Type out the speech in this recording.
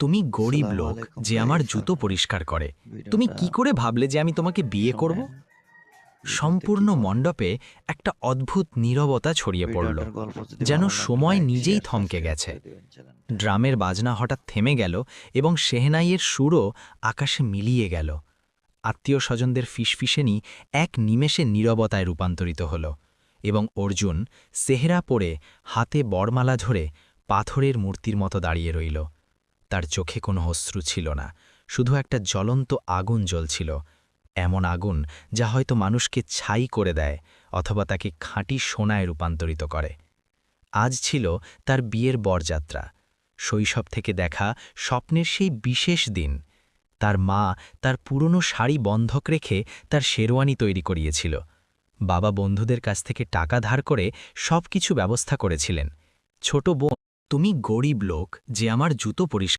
তুমি গরিব আসসালামু লোক আলাইকুম যে আমার গাইস। জুতো পরিষ্কার করে। তুমি ভিডিওটা কি করে ভাবলে যে আমি তোমাকে বিয়ে করব? শোনেন। ভিডিওতে কি সম্পূর্ণ বলে? মণ্ডপে একটা অদ্ভুত নীরবতা ছড়িয়ে পড়ল, ভিডিওটার গল্প যদি যেন ভালো লাগে সময় লাইক, নিজেই শেয়ার, থমকে সাবস্ক্রাইব গেছে। করে দিবেন চ্যানেলটা। ড্রামের বাজনা হঠাৎ থেমে গেল এবং শেহনাইয়ের সুরও আকাশে মিলিয়ে গেল। আত্মীয় স্বজনদের ফিসফিসেনি এক নিমেষে নীরবতায় রূপান্তরিত হল, এবং অর্জুন সেহরা পরে হাতে বরমালা ধরে পাথরের মূর্তির মতো দাঁড়িয়ে রইল। তার চোখে কোনো অশ্রু ছিল না, শুধু একটা জ্বলন্ত আগুন জ্বলছিল, এমন আগুন যা হয়তো মানুষকে ছাই করে দেয় অথবা তাকে খাঁটি সোনায় রূপান্তরিত করে। আজ ছিল তার বিয়ের বরযাত্রা, শৈশব থেকে দেখা স্বপ্নের সেই বিশেষ দিন। তার মা তার পুরনো শাড়ি বন্ধক রেখে তার শেরওয়ানি তৈরি করিয়েছিল। বাবা বন্ধুদের কাছ থেকে টাকা ধার করে সব কিছু ব্যবস্থা করেছিলেন। ছোট বোন, তুমি গরিব লোক যে আমার জুতো পরিষ্কার